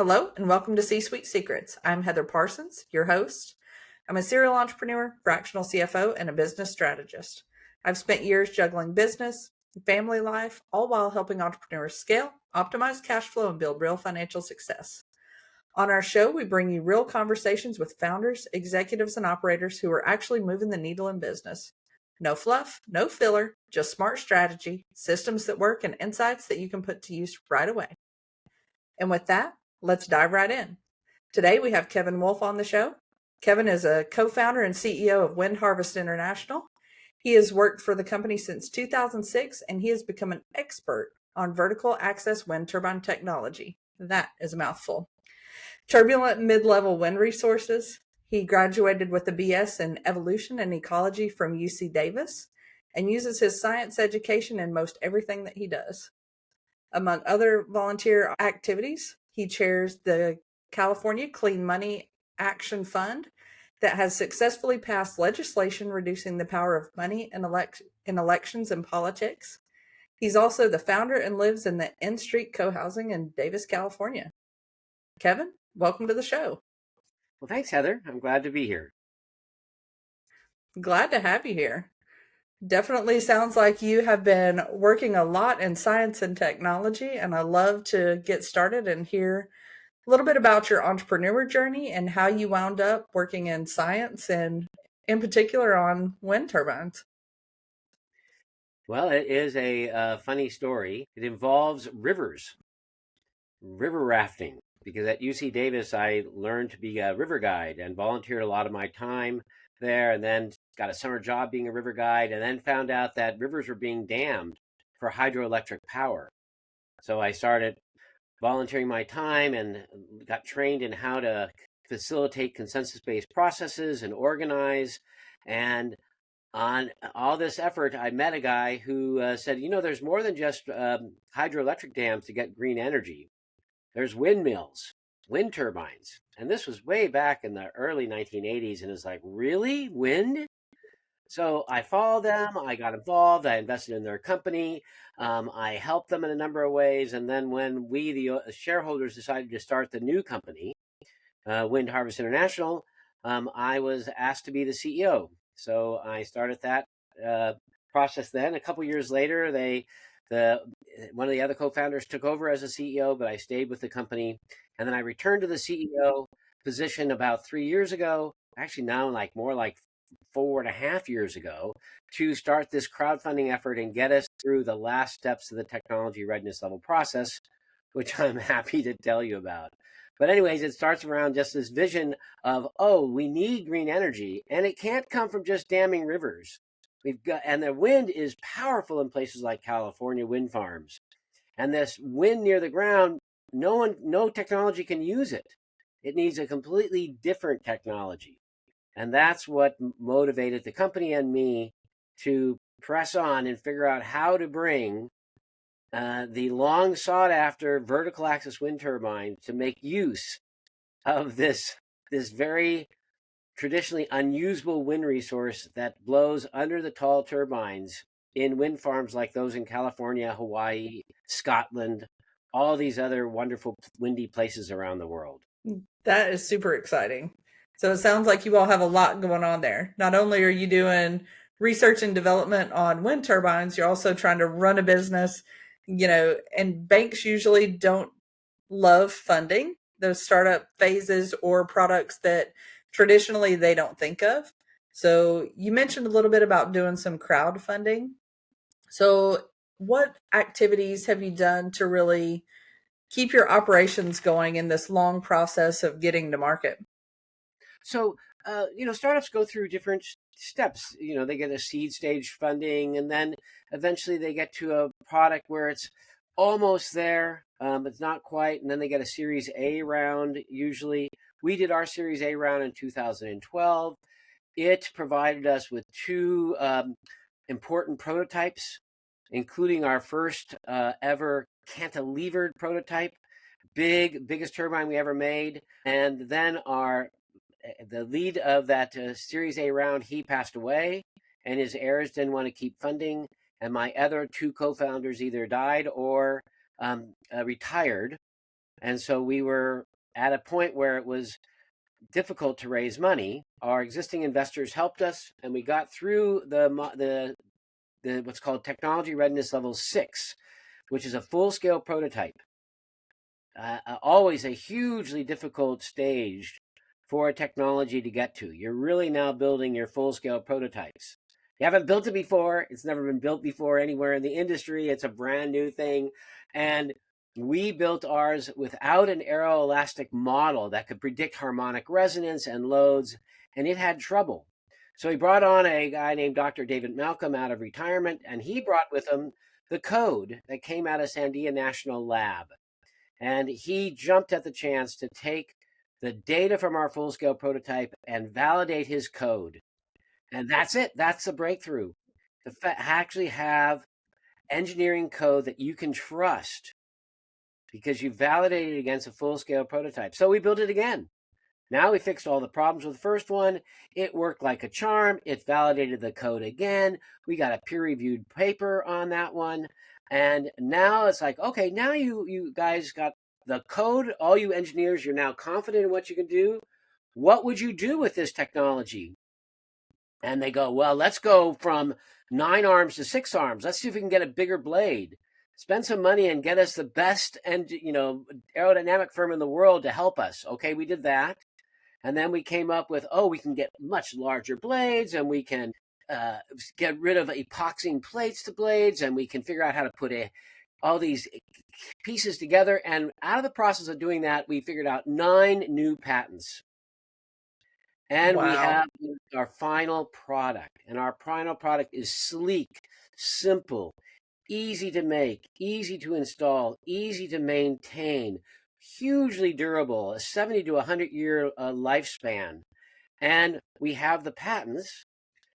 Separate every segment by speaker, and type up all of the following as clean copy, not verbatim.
Speaker 1: Hello and welcome to C-Suite Secrets. I'm Heather Parsons, your host. I'm a serial entrepreneur, fractional CFO, and a business strategist. I've spent years juggling business, family life, all while helping entrepreneurs scale, optimize cash flow, and build real financial success. On our show, we bring you real conversations with founders, executives, and operators who are actually moving the needle in business. No fluff, no filler, just smart strategy, systems that work, and insights that you can put to use right away. And with that, let's dive right in. Today, we have Kevin Wolf on the show. Kevin is a co-founder and CEO of Wind Harvest International. He has worked for the company since 2006, and he has become an expert on vertical access wind turbine technology. That is a mouthful. Turbulent mid-level wind resources. He graduated with a BS in evolution and ecology from UC Davis and uses his science education in most everything that he does. Among other volunteer activities, he chairs the California Clean Money Action Fund that has successfully passed legislation reducing the power of money in elections and politics. He's also the founder and lives in the N Street co-housing in Davis, California. Kevin, welcome to the show.
Speaker 2: Well, thanks, Heather. I'm glad to be here.
Speaker 1: Glad to have you here. Definitely sounds like you have been working a lot in science and technology, and I love to get started and hear a little bit about your entrepreneur journey and how you wound up working in science and in particular on wind turbines.
Speaker 2: Well, it is a funny story. It involves rivers, river rafting, because at UC Davis, I learned to be a river guide and volunteered a lot of my time there, and then got a summer job being a river guide, and then found out that rivers were being dammed for hydroelectric power. So I started volunteering my time and got trained in how to facilitate consensus-based processes and organize. And on all this effort, I met a guy who said, there's more than just hydroelectric dams to get green energy. There's windmills, wind turbines. And this was way back in the early 1980s. And it's like, really? Wind? So I followed them. I got involved. I invested in their company. I helped them in a number of ways. And then when we, the shareholders, decided to start the new company, Wind Harvest International, I was asked to be the CEO. So I started that process then. A couple years later, one of the other co-founders took over as a CEO, but I stayed with the company. And then I returned to the CEO position about 3 years ago, actually now more like 4.5 years ago, to start this crowdfunding effort and get us through the last steps of the technology readiness level process, which I'm happy to tell you about. But anyways, it starts around just this vision of, we need green energy, and it can't come from just damming rivers. And the wind is powerful in places like California wind farms. And this wind near the ground, no technology can use it. It needs a completely different technology. And that's what motivated the company and me to press on and figure out how to bring the long sought after vertical axis wind turbine to make use of this very traditionally unusable wind resource that blows under the tall turbines in wind farms like those in California, Hawaii, Scotland, all these other wonderful windy places around the world.
Speaker 1: That is super exciting. So it sounds like you all have a lot going on there. Not only are you doing research and development on wind turbines, you're also trying to run a business, and banks usually don't love funding those startup phases or products that traditionally they don't think of. So you mentioned a little bit about doing some crowdfunding. So what activities have you done to really keep your operations going in this long process of getting to market?
Speaker 2: So, startups go through different steps. They get a seed stage funding, and then eventually they get to a product where it's almost there, but it's not quite. And then they get a Series A round. Usually, we did our Series A round in 2012. It provided us with two important prototypes, including our first ever cantilevered prototype, biggest turbine we ever made, and then the lead of that Series A round, he passed away, and his heirs didn't want to keep funding. And my other two co-founders either died or retired. And so we were at a point where it was difficult to raise money. Our existing investors helped us, and we got through the what's called technology readiness level 6, which is a full-scale prototype. Always a hugely difficult stage for a technology to get to. You're really now building your full-scale prototypes. You haven't built it before. It's never been built before anywhere in the industry. It's a brand new thing. And we built ours without an aeroelastic model that could predict harmonic resonance and loads, and it had trouble. So he brought on a guy named Dr. David Malcolm out of retirement, and he brought with him the code that came out of Sandia National Lab. And he jumped at the chance to take the data from our full-scale prototype and validate his code. And that's it. That's the breakthrough. To actually have engineering code that you can trust because you validated it against a full-scale prototype. So we built it again. Now we fixed all the problems with the first one. It worked like a charm. It validated the code again. We got a peer-reviewed paper on that one. And now it's like, okay, now you guys got the code. All you engineers, you're now confident in what you can do. What would you do with this technology? And they go, well, let's go from 9 arms to 6 arms. Let's see if we can get a bigger blade. Spend some money and get us the best and aerodynamic firm in the world to help us. Okay, we did that. And then we came up with, we can get much larger blades, and we can get rid of epoxying plates to blades, and we can figure out how to put all these pieces together. And out of the process of doing that, we figured out 9 new patents. And we have our final product. And our final product is sleek, simple, easy to make, easy to install, easy to maintain, hugely durable, a 70 to 100-year lifespan. And we have the patents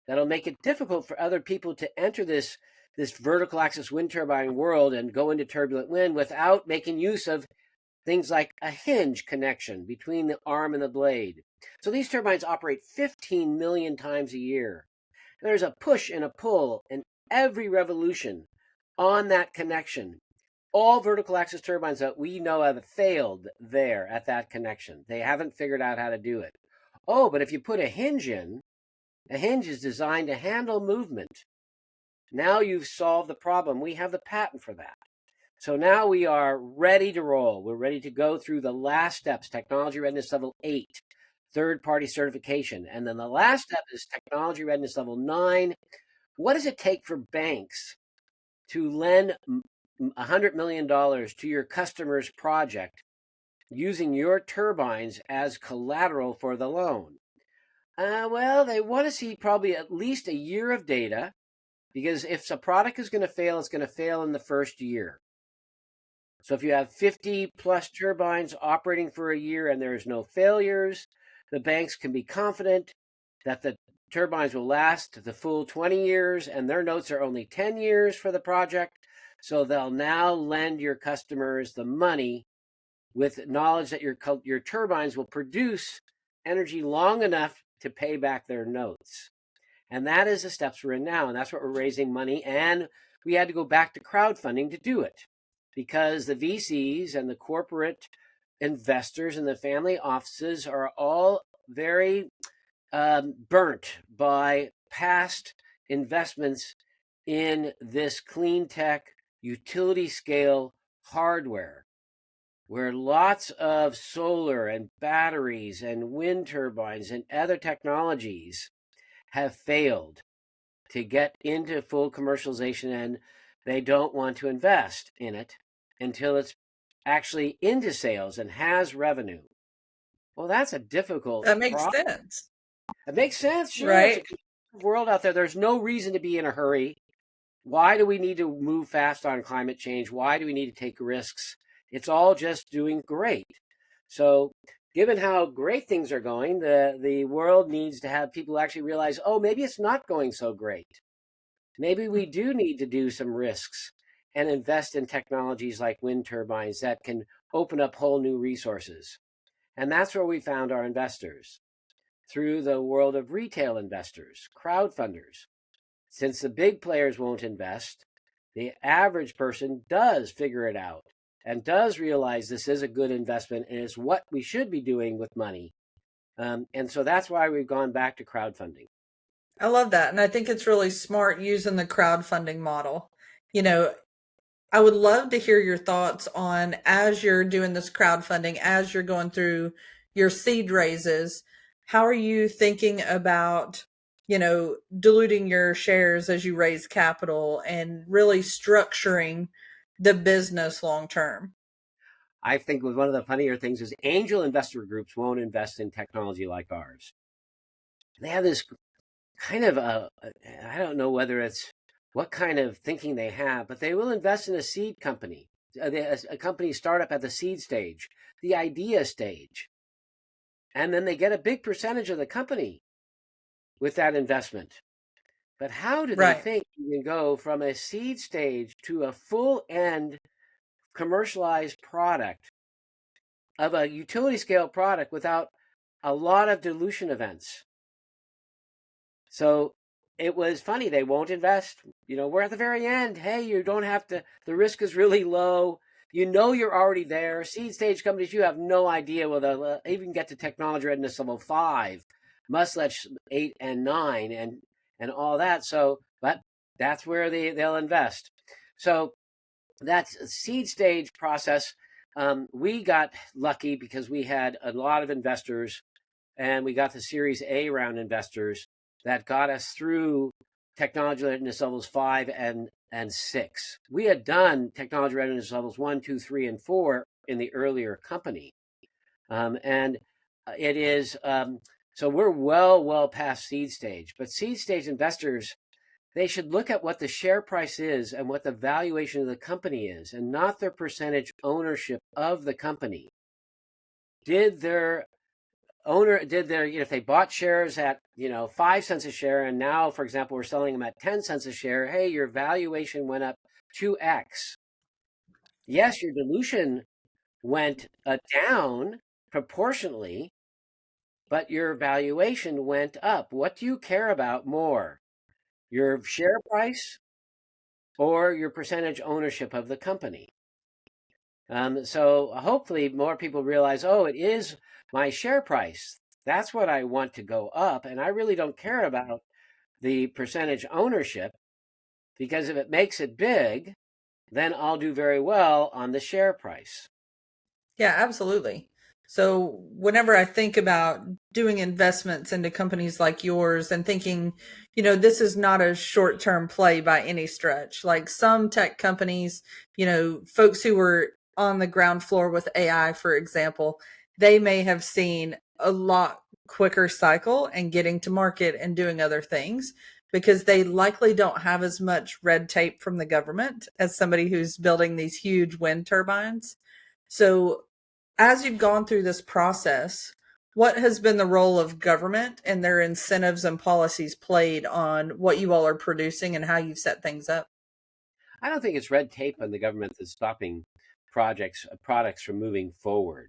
Speaker 2: that'll make it difficult for other people to enter this vertical axis wind turbine world and go into turbulent wind without making use of things like a hinge connection between the arm and the blade. So these turbines operate 15 million times a year. And there's a push and a pull in every revolution on that connection. All vertical axis turbines that we know have failed there at that connection. They haven't figured out how to do it. But if you put a hinge in, a hinge is designed to handle movement. Now you've solved the problem. We have the patent for that. So now we are ready to roll. We're ready to go through the last steps, technology readiness level 8, third-party certification. And then the last step is technology readiness level 9. What does it take for banks to lend $100 million to your customer's project using your turbines as collateral for the loan? Well, they want to see probably at least a year of data, because if a product is going to fail, it's going to fail in the first year. So if you have 50 plus turbines operating for a year and there's no failures, the banks can be confident that the turbines will last the full 20 years, and their notes are only 10 years for the project. So they'll now lend your customers the money with knowledge that your turbines will produce energy long enough to pay back their notes. And that is the steps we're in now. And that's what we're raising money. And we had to go back to crowdfunding to do it, because the VCs and the corporate investors and the family offices are all very burnt by past investments in this clean tech utility scale hardware, where lots of solar and batteries and wind turbines and other technologies have failed to get into full commercialization, and they don't want to invest in it until it's actually into sales and has revenue. Well, that's a difficult
Speaker 1: That makes
Speaker 2: problem.
Speaker 1: sense.
Speaker 2: It makes sense, sure.
Speaker 1: Right.
Speaker 2: It's a competitive world out there. There's no reason to be in a hurry. Why do we need to move fast on climate change? Why do we need to take risks? It's all just doing great. So given how great things are going, the world needs to have people actually realize, maybe it's not going so great. Maybe we do need to do some risks and invest in technologies like wind turbines that can open up whole new resources. And that's where we found our investors, through the world of retail investors, crowdfunders. Since the big players won't invest, the average person does figure it out and does realize this is a good investment and is what we should be doing with money. And so that's why we've gone back to crowdfunding.
Speaker 1: I love that. And I think it's really smart using the crowdfunding model. You know, I would love to hear your thoughts on, as you're doing this crowdfunding, as you're going through your seed raises, how are you thinking about, diluting your shares as you raise capital and really structuring the business long term?
Speaker 2: I think one of the funnier things is angel investor groups won't invest in technology like ours. They have this kind of I don't know whether it's what kind of thinking they have, but they will invest in a seed company, a company startup at the seed stage, the idea stage. And then they get a big percentage of the company with that investment. But how do they
Speaker 1: Right.
Speaker 2: think you can go from a seed stage to a full end commercialized product of a utility scale product without a lot of dilution events? So it was funny. They won't invest. We're at the very end. Hey, you don't have to, the risk is really low. You're already there. Seed stage companies, you have no idea whether they'll even get to technology readiness level 5, much 8 and 9 and all that. So, but that's where they'll invest. So that's a seed stage process. We got lucky because we had a lot of investors, and we got the Series A round investors that got us through technology readiness levels 5 and 6. We had done technology readiness levels 1, 2, 3, and 4 in the earlier company. And it is, so we're well past seed stage. But seed stage investors, they should look at what the share price is and what the valuation of the company is, and not their percentage ownership of the company. Did their if they bought shares at 5 cents a share, and now, for example, we're selling them at 10 cents a share, hey, your valuation went up 2x. Yes, your dilution went down proportionally, but your valuation went up. What do you care about more, your share price or your percentage ownership of the company? So hopefully more people realize, oh, it is my share price. That's what I want to go up. And I really don't care about the percentage ownership, because if it makes it big, then I'll do very well on the share price.
Speaker 1: Yeah, absolutely. So whenever I think about doing investments into companies like yours and thinking, this is not a short-term play by any stretch. Like some tech companies, folks who were on the ground floor with AI, for example, they may have seen a lot quicker cycle and getting to market and doing other things because they likely don't have as much red tape from the government as somebody who's building these huge wind turbines. So as you've gone through this process, what has been the role of government and their incentives and policies played on what you all are producing and how you've set things up?
Speaker 2: I don't think it's red tape on the government that's stopping products from moving forward,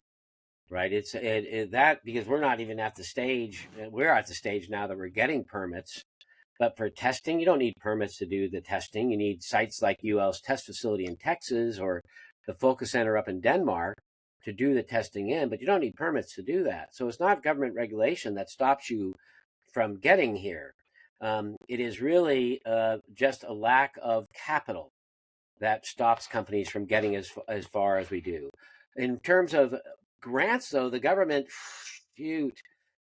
Speaker 2: right? That because we're not even at the stage. We're at the stage now that we're getting permits. But for testing, you don't need permits to do the testing. You need sites like UL's test facility in Texas or the Focus Center up in Denmark to do the testing in, but you don't need permits to do that. So it's not government regulation that stops you from getting here. It is really just a lack of capital that stops companies from getting as far as we do. In terms of grants, though, the government, the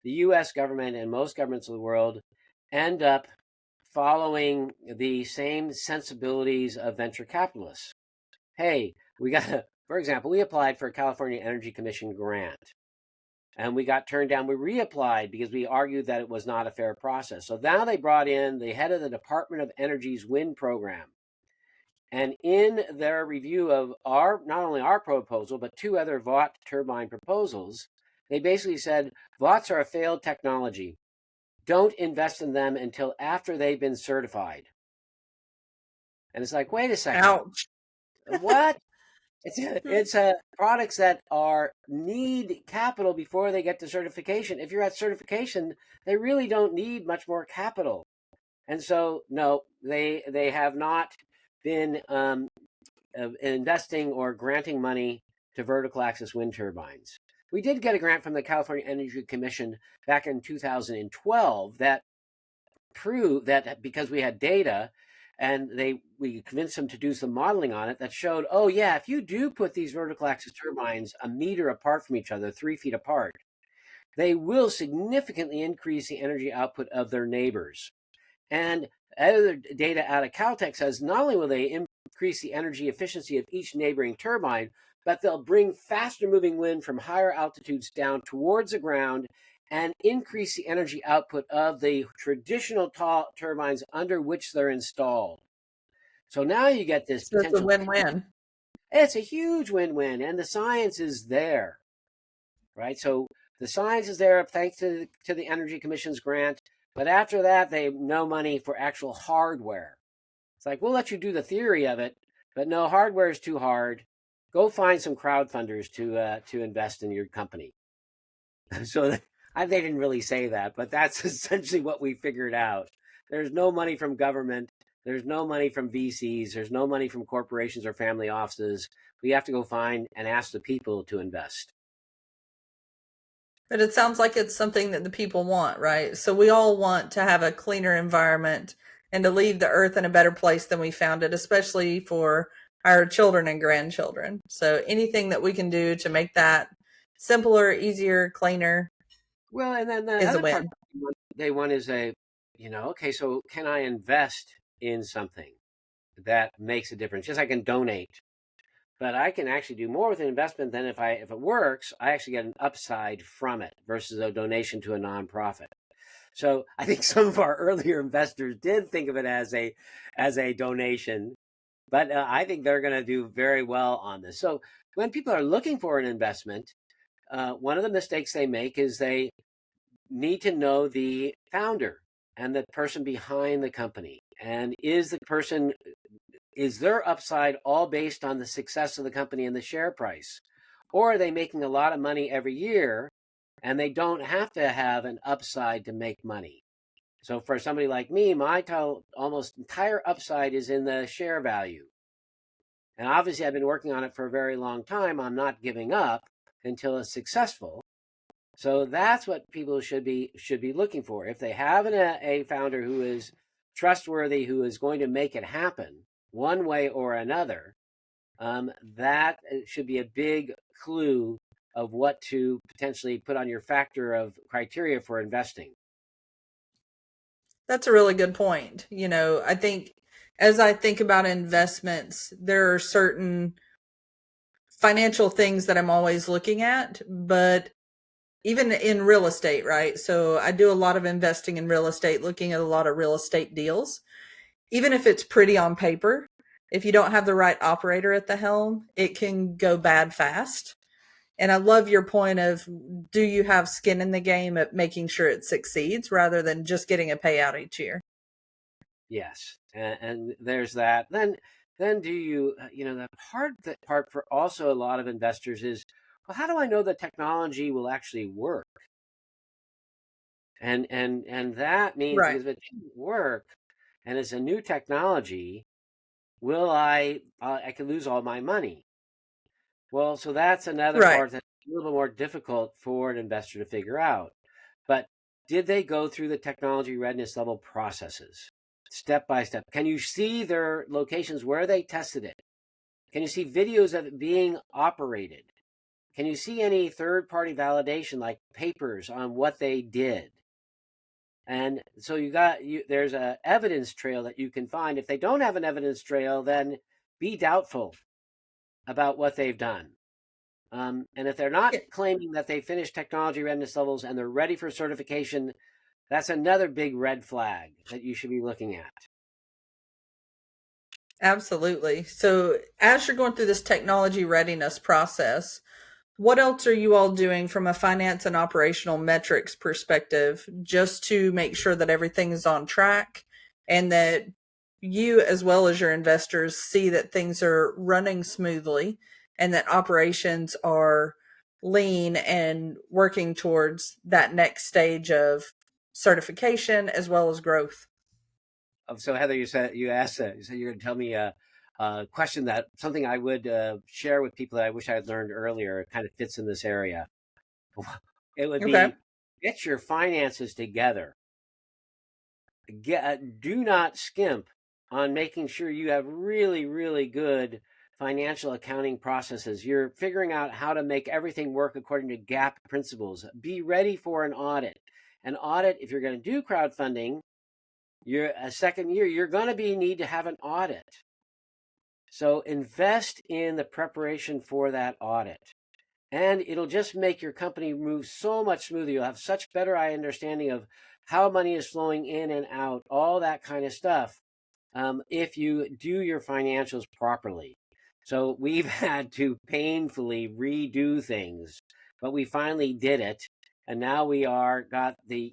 Speaker 2: U.S. government and most governments of the world end up following the same sensibilities of venture capitalists. Hey, for example, we applied for a California Energy Commission grant and we got turned down. We reapplied because we argued that it was not a fair process. So now they brought in the head of the Department of Energy's wind program. And in their review of not only our proposal, but 2 other Vought turbine proposals, they basically said, Voughts are a failed technology. Don't invest in them until after they've been certified. And it's like, wait a second,
Speaker 1: Ouch.
Speaker 2: what? It's products that need capital before they get to certification. If you're at certification, they really don't need much more capital. And so, no, they have not been investing or granting money to vertical axis wind turbines. We did get a grant from the California Energy Commission back in 2012 that proved that, because we had data and we convinced them to do some modeling on it, that showed, oh yeah, if you do put these vertical axis turbines a meter apart from each other, 3 feet apart, they will significantly increase the energy output of their neighbors. And other data out of Caltech says not only will they increase the energy efficiency of each neighboring turbine, but they'll bring faster moving wind from higher altitudes down towards the ground and increase the energy output of the traditional tall turbines under which they're installed. So now you get this
Speaker 1: So it's a
Speaker 2: potential.
Speaker 1: win-win.
Speaker 2: It's a huge win-win, and the science is there, right? So the science is there thanks to the Energy Commission's grant, but after that, they have no money for actual hardware. It's like, we'll let you do the theory of it, but no, hardware is too hard. Go find some crowdfunders to invest in your company. So they didn't really say that, but that's essentially what we figured out. There's no money from government. There's no money from VCs. There's no money from corporations or family offices. We have to go find and ask the people to invest.
Speaker 1: But it sounds like it's something that the people want, right? So we all want to have a cleaner environment and to leave the earth in a better place than we found it, especially for our children and grandchildren. So anything that we can do to make that simpler, easier, cleaner
Speaker 2: Well, and then the
Speaker 1: is a
Speaker 2: other part
Speaker 1: win.
Speaker 2: they want is okay, so can I invest in something that makes a difference? Yes, I can donate, but I can actually do more with an investment than if it works, I actually get an upside from it versus a donation to a nonprofit. So I think some of our earlier investors did think of it as a donation, but I think they're going to do very well on this. So when people are looking for an investment, one of the mistakes they make is they need to know the founder and the person behind the company. And is their upside all based on the success of the company and the share price? Or are they making a lot of money every year and they don't have to have an upside to make money? So for somebody like me, my almost entire upside is in the share value. And obviously I've been working on it for a very long time. I'm not giving up until it's successful. So that's what people should be looking for. If they have a founder who is trustworthy, who is going to make it happen one way or another, that should be a big clue of what to potentially put on your factor of criteria for investing.
Speaker 1: That's a really good point. I think as I think about investments, there are certain financial things that I'm always looking at, but even in real estate, right? So I do a lot of investing in real estate, looking at a lot of real estate deals. Even if it's pretty on paper, if you don't have the right operator at the helm, it can go bad fast. And I love your point of, do you have skin in the game at making sure it succeeds rather than just getting a payout each year?
Speaker 2: Yes, and there's that. Then do you the part for also a lot of investors is, well, how do I know the technology will actually work? And that means,
Speaker 1: Right.
Speaker 2: because if it doesn't work and it's a new technology, will I could lose all my money? Well, so that's another
Speaker 1: Right.
Speaker 2: part that's a little bit more difficult for an investor to figure out. But did they go through the technology readiness level processes step by step? Can you see their locations where they tested it? Can you see videos of it being operated? Can you see any third-party validation, like papers on what they did? And so there's a evidence trail that you can find. If they don't have an evidence trail, then be doubtful about what they've done. And if they're not
Speaker 1: Yeah,
Speaker 2: claiming that they finished technology readiness levels and they're ready for certification, that's another big red flag that you should be looking at.
Speaker 1: absolutely. So as you're going through this technology readiness process, what else are you all doing from a finance and operational metrics perspective just to make sure that everything is on track and that you, as well as your investors, see that things are running smoothly and that operations are lean and working towards that next stage of certification as well as growth?
Speaker 2: So Heather, you said you're going to tell me question that something I would share with people that I wish I had learned earlier. It kind of fits in this area. It would
Speaker 1: Okay.
Speaker 2: be get your finances together. Do not skimp on making sure you have really, really good financial accounting processes. You're figuring out how to make everything work according to GAAP principles. Be ready for an audit. An audit, if you're going to do crowdfunding, you're a second year, you're going to need to have an audit. So invest in the preparation for that audit. And it'll just make your company move so much smoother. You'll have such better understanding of how money is flowing in and out, all that kind of stuff, if you do your financials properly. So we've had to painfully redo things, but we finally did it. And now we got the,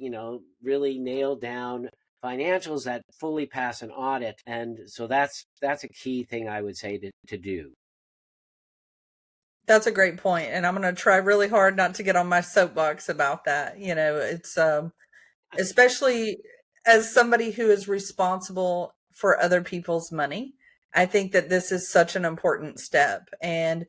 Speaker 2: really nailed down financials that fully pass an audit. And so that's a key thing I would say to do.
Speaker 1: That's a great point, and I'm going to try really hard not to get on my soapbox about that. It's especially as somebody who is responsible for other people's money. I think that this is such an important step. And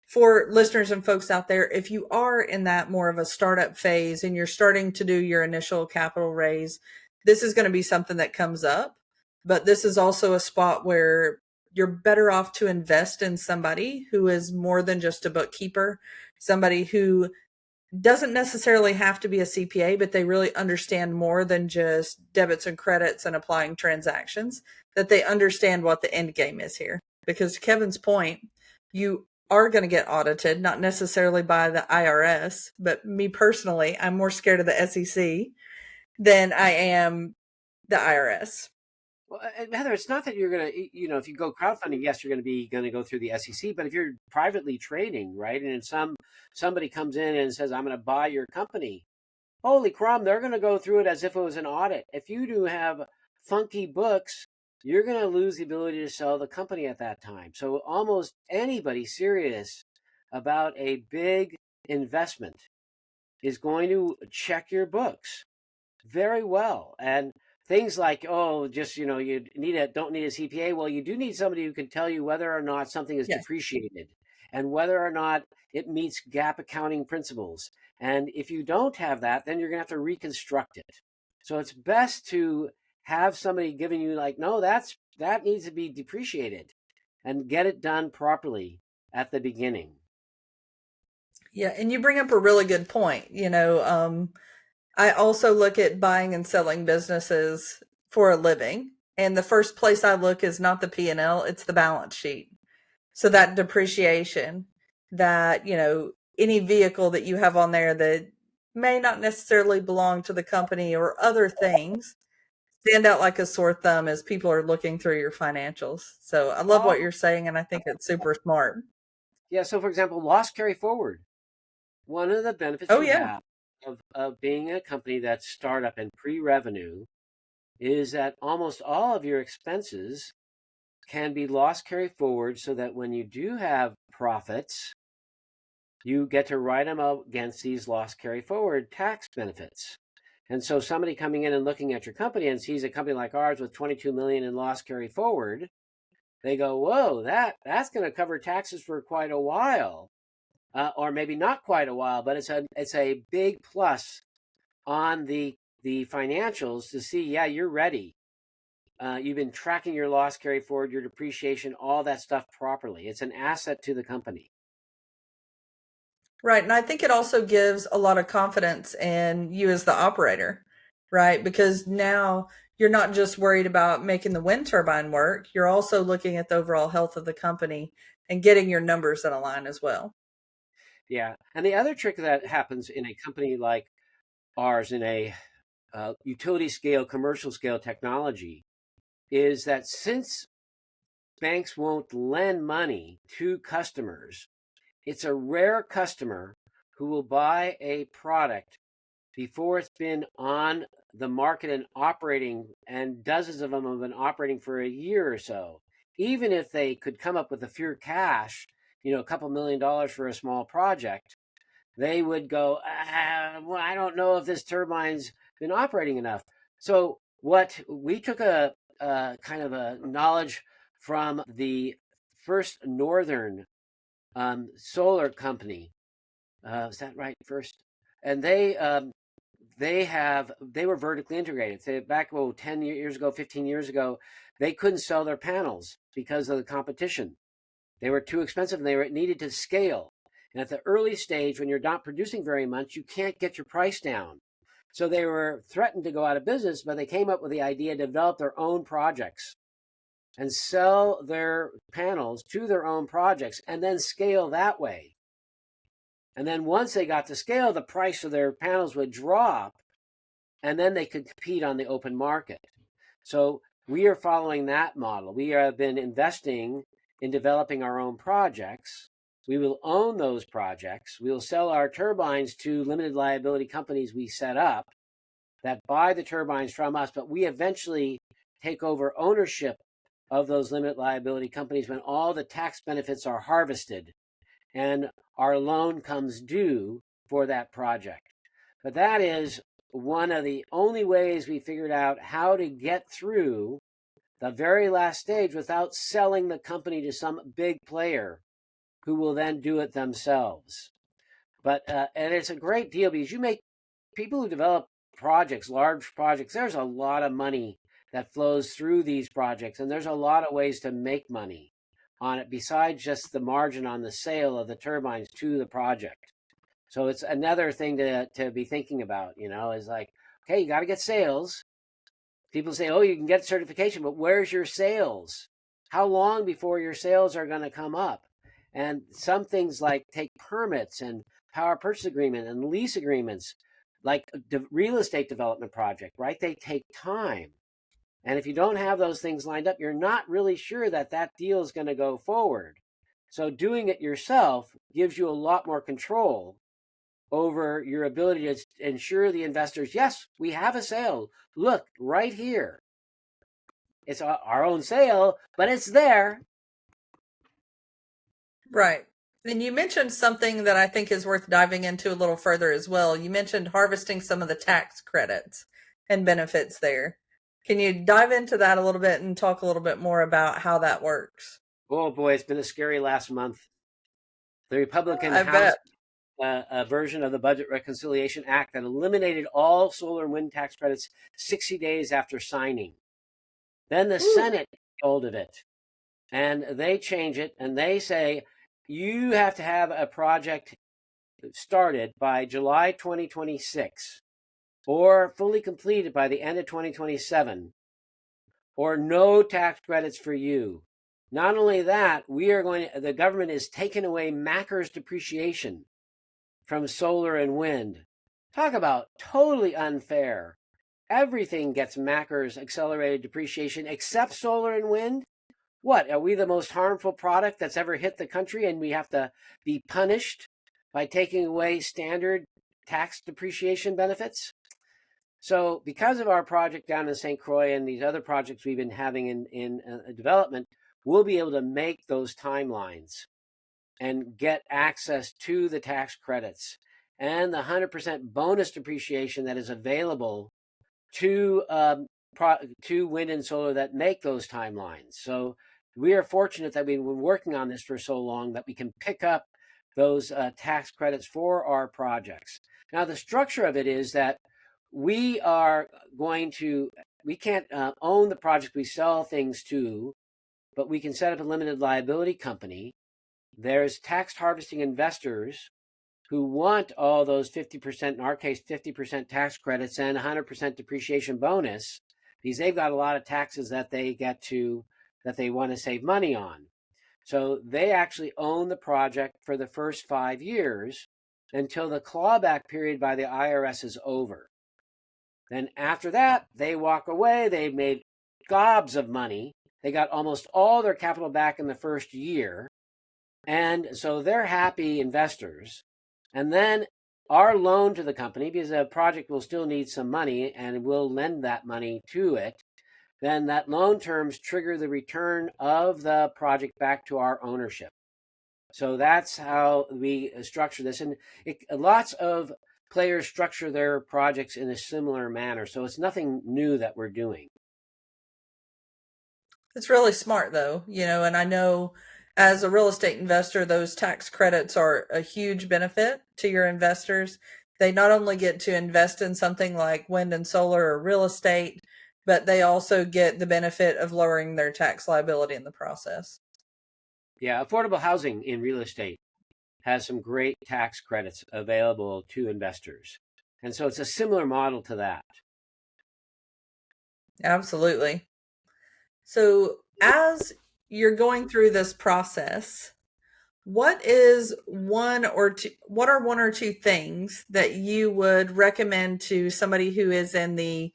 Speaker 1: for listeners and folks out there, if you are in that more of a startup phase and you're starting to do your initial capital raise, this is going to be something that comes up. But this is also a spot where you're better off to invest in somebody who is more than just a bookkeeper, somebody who doesn't necessarily have to be a CPA, but they really understand more than just debits and credits and applying transactions, that they understand what the end game is here. Because to Kevin's point, you are going to get audited, not necessarily by the IRS, but me personally, I'm more scared of the SEC than I am the IRS.
Speaker 2: Well, Heather, it's not that you're going to, if you go crowdfunding, yes, you're going to go through the SEC. But if you're privately trading, right, and somebody comes in and says, "I'm going to buy your company," holy crumb, they're going to go through it as if it was an audit. If you do have funky books, you're going to lose the ability to sell the company at that time. So almost anybody serious about a big investment is going to check your books very well. And things like, just, you don't need a CPA. Well, you do need somebody who can tell you whether or not something is
Speaker 1: Yes.
Speaker 2: depreciated and whether or not it meets GAAP accounting principles. And if you don't have that, then you're going to have to reconstruct it. So it's best to have somebody giving you like, no, that needs to be depreciated, and get it done properly at the beginning.
Speaker 1: Yeah. And you bring up a really good point. I also look at buying and selling businesses for a living. And the first place I look is not the P&L, it's the balance sheet. So that depreciation, that, any vehicle that you have on there that may not necessarily belong to the company or other things stand out like a sore thumb as people are looking through your financials. So I love
Speaker 2: Oh,
Speaker 1: what you're saying, and I think it's super smart.
Speaker 2: yeah. So, for example, loss carry forward. One of the benefits
Speaker 1: Oh,
Speaker 2: you
Speaker 1: yeah.
Speaker 2: have of being a company that's startup and pre-revenue is that almost all of your expenses can be loss carry forward, so that when you do have profits, you get to write them out against these loss carry forward tax benefits. And so somebody coming in and looking at your company and sees a company like ours with 22 million in loss carry forward, they go, whoa, that's going to cover taxes for quite a while. Or maybe not quite a while, but it's a big plus on the financials to see, yeah, you're ready. You've been tracking your loss carry forward, your depreciation, all that stuff properly. It's an asset to the company.
Speaker 1: Right. And I think it also gives a lot of confidence in you as the operator, right? Because now you're not just worried about making the wind turbine work, you're also looking at the overall health of the company and getting your numbers in a line as well.
Speaker 2: Yeah. And the other trick that happens in a company like ours, in a utility scale, commercial scale technology, is that since banks won't lend money to customers, it's a rare customer who will buy a product before it's been on the market and operating, and dozens of them have been operating for a year or so. Even if they could come up with a few cash, a couple $1 million for a small project, they would go, well, I don't know if this turbine's been operating enough. So what we took a kind of a knowledge from the first northern solar company. Is that right? First, and they were vertically integrated. So back 10 years ago, 15 years ago, they couldn't sell their panels because of the competition. They were too expensive and they needed to scale. And at the early stage, when you're not producing very much, you can't get your price down. So they were threatened to go out of business, but they came up with the idea to develop their own projects and sell their panels to their own projects and then scale that way. And then once they got to scale, the price of their panels would drop and then they could compete on the open market. So we are following that model. We have been investing in developing our own projects. We will own those projects. We will sell our turbines to limited liability companies we set up that buy the turbines from us, but we eventually take over ownership of those limited liability companies when all the tax benefits are harvested and our loan comes due for that project. But that is one of the only ways we figured out how to get through the very last stage without selling the company to some big player who will then do it themselves. But and it's a great deal because you make people who develop projects, large projects, there's a lot of money that flows through these projects, and there's a lot of ways to make money on it besides just the margin on the sale of the turbines to the project. So it's another thing to be thinking about, is like, okay, you got to get sales. People say, oh, you can get certification, but where's your sales? How long before your sales are going to come up? And some things like take permits and power purchase agreement and lease agreements, like the real estate development project, right? They take time. And if you don't have those things lined up, you're not really sure that that deal is going to go forward. So doing it yourself gives you a lot more control over your ability to ensure the investors, yes, we have a sale. Look, right here. It's our own sale, but it's there.
Speaker 1: Right. And you mentioned something that I think is worth diving into a little further as well. You mentioned harvesting some of the tax credits and benefits there. Can you dive into that a little bit and talk a little bit more about how that works?
Speaker 2: Oh boy, it's been a scary last month. The Republican
Speaker 1: I
Speaker 2: House
Speaker 1: bet.
Speaker 2: a version of the Budget Reconciliation Act that eliminated all solar and wind tax credits 60 days after signing. Then the
Speaker 1: Ooh.
Speaker 2: Senate hold of it, and they change it, and they say you have to have a project started by July 2026 or fully completed by the end of 2027 or no tax credits for you. Not only that, the government is taking away MACR's depreciation from solar and wind. Talk about totally unfair. Everything gets MACR's accelerated depreciation except solar and wind. What, are we the most harmful product that's ever hit the country and we have to be punished by taking away standard tax depreciation benefits? So because of our project down in St. Croix and these other projects we've been having in development, we'll be able to make those timelines and get access to the tax credits and the 100% bonus depreciation that is available to wind and solar that make those timelines. So we are fortunate that we've been working on this for so long that we can pick up those tax credits for our projects. Now, the structure of it is that we can't own the project we sell things to, but we can set up a limited liability company. There's tax harvesting investors who want all those 50%, in our case, 50% tax credits and 100% depreciation bonus, because they've got a lot of taxes that they want to save money on. So they actually own the project for the first 5 years until the clawback period by the IRS is over. Then after that, they walk away. They've made gobs of money. They got almost all their capital back in the first year. And so they're happy investors. And then our loan to the company, because the project will still need some money and we'll lend that money to it, then that loan terms trigger the return of the project back to our ownership. So that's how we structure this. And lots of players structure their projects in a similar manner. So it's nothing new that we're doing.
Speaker 1: It's really smart though, and I know as a real estate investor, those tax credits are a huge benefit to your investors. They not only get to invest in something like wind and solar or real estate, but they also get the benefit of lowering their tax liability in the process.
Speaker 2: Yeah, affordable housing in real estate has some great tax credits available to investors. And so it's a similar model to that.
Speaker 1: Absolutely. So, as you're going through this process, what are one or two things that you would recommend to somebody who is in the,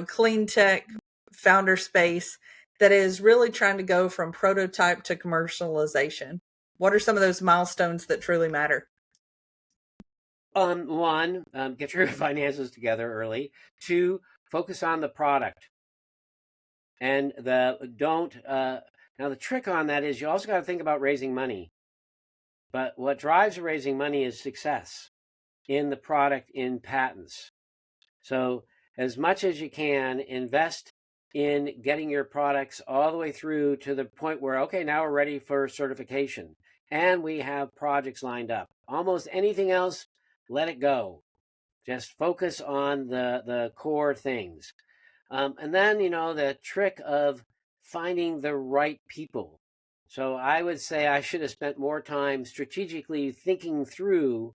Speaker 1: clean tech founder space that is really trying to go from prototype to commercialization? What are some of those milestones that truly matter?
Speaker 2: One, get your finances together early. Two, focus on the product. And the don't now the trick on that is you also got to think about raising money. But what drives raising money is success in the product, in patents. So as much as you can, invest in getting your products all the way through to the point where, okay, now we're ready for certification and we have projects lined up. Almost anything else, let it go. Just focus on the core things. And then, the trick of finding the right people. So I would say I should have spent more time strategically thinking through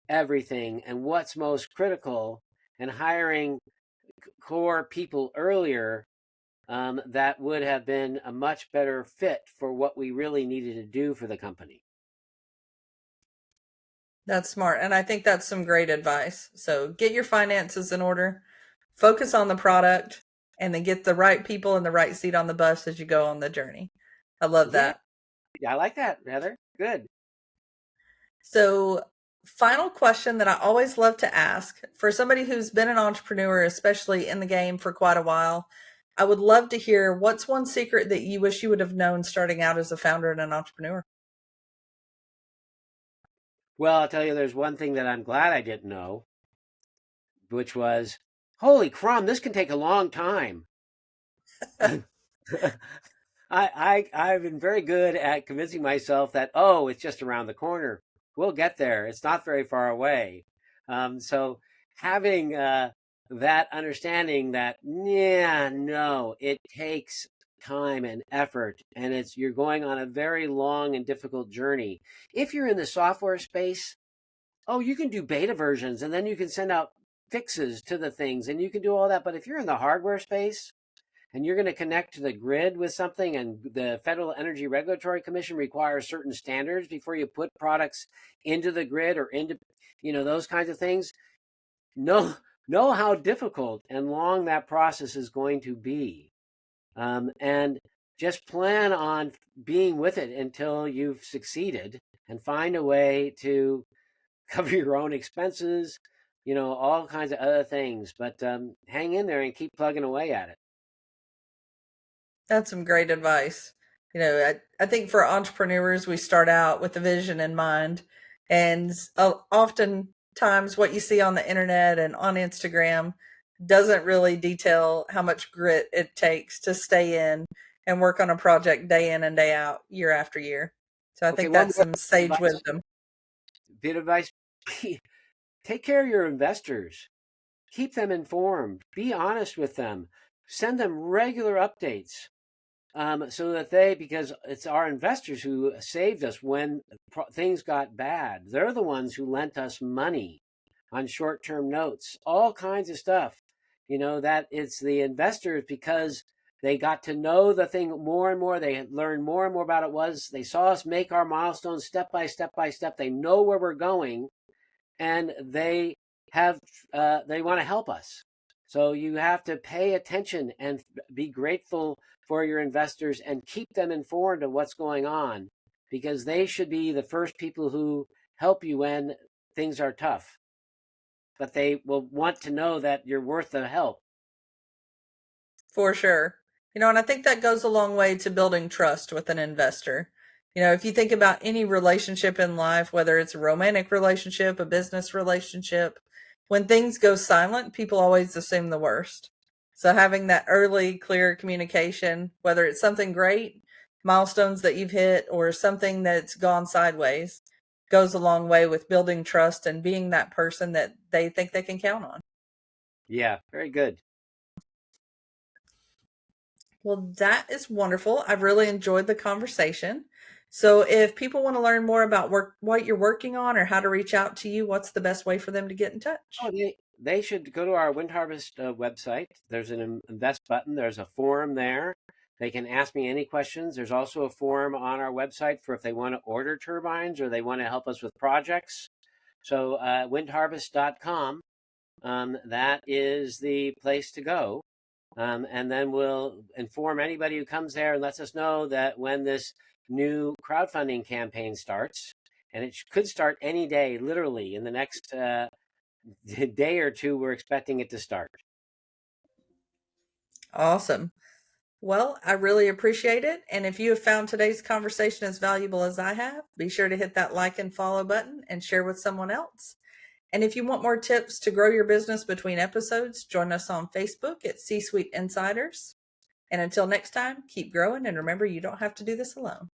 Speaker 2: everything and what's most critical and hiring core people earlier, that would have been a much better fit for what we really needed to do for the company.
Speaker 1: That's smart. And I think that's some great advice. So, get your finances in order, focus on the product, and then get the right people in the right seat on the bus as you go on the journey. I love
Speaker 2: Yeah,
Speaker 1: that.
Speaker 2: I like that, Heather. Good.
Speaker 1: So, final question that I always love to ask for somebody who's been an entrepreneur, especially in the game for quite a while, I would love to hear what's one secret that you wish you would have known starting out as a founder and an entrepreneur?
Speaker 2: Well, I'll tell you, there's one thing that I'm glad I didn't know, which was, holy crumb, this can take a long time. I've been very good at convincing myself that, oh, it's just around the corner. We'll get there. It's not very far away. So having that understanding that, yeah, no, it takes time and effort, and you're going on a very long and difficult journey. If you're in the software space, oh, you can do beta versions, and then you can send out fixes to the things, and you can do all that. But if you're in the hardware space, and you're going to connect to the grid with something, and the Federal Energy Regulatory Commission requires certain standards before you put products into the grid or into, those kinds of things. Know how difficult and long that process is going to be, and just plan on being with it until you've succeeded, and find a way to cover your own expenses, all kinds of other things. But hang in there and keep plugging away at it.
Speaker 1: That's some great advice. I think for entrepreneurs, we start out with a vision in mind. And oftentimes, what you see on the internet and on Instagram doesn't really detail how much grit it takes to stay in and work on a project day in and day out, year after year. So I
Speaker 2: Okay,
Speaker 1: think
Speaker 2: one
Speaker 1: that's
Speaker 2: more
Speaker 1: some sage
Speaker 2: advice.
Speaker 1: wisdom.
Speaker 2: Bit of advice. Take care of your investors. Keep them informed. Be honest with them. Send them regular updates, so that because it's our investors who saved us when things got bad. They're the ones who lent us money on short-term notes, all kinds of stuff. That it's the investors, because they got to know the thing more and more. They learned more and more about it. They saw us make our milestones step by step by step. They know where we're going, and they want to help us. So you have to pay attention and be grateful for your investors and keep them informed of what's going on, because they should be the first people who help you when things are tough. But they will want to know that you're worth the help.
Speaker 1: For sure. And I think that goes a long way to building trust with an investor. If you think about any relationship in life, whether it's a romantic relationship, a business relationship, when things go silent, people always assume the worst. So having that early, clear communication, whether it's something great, milestones that you've hit, or something that's gone sideways, goes a long way with building trust and being that person that they think they can count on.
Speaker 2: Yeah, very good.
Speaker 1: Well, that is wonderful. I've really enjoyed the conversation. So if people want to learn more about what you're working on, or how to reach out to you, what's the best way for them to get in
Speaker 2: Oh,
Speaker 1: touch?
Speaker 2: they should go to our Wind Harvest website. There's an invest button. There's a forum there. They can ask me any questions. There's also a forum on our website for if they want to order turbines or they want to help us with projects. So windharvest.com, that is the place to go. And then we'll inform anybody who comes there and lets us know that when this new crowdfunding campaign starts, and it could start any day, literally in the next day or two, we're expecting it to start.
Speaker 1: Awesome. Well, I really appreciate it. And if you have found today's conversation as valuable as I have, be sure to hit that like and follow button and share with someone else. And if you want more tips to grow your business between episodes, join us on Facebook at C Suite Insiders. And until next time, keep growing and remember, you don't have to do this alone.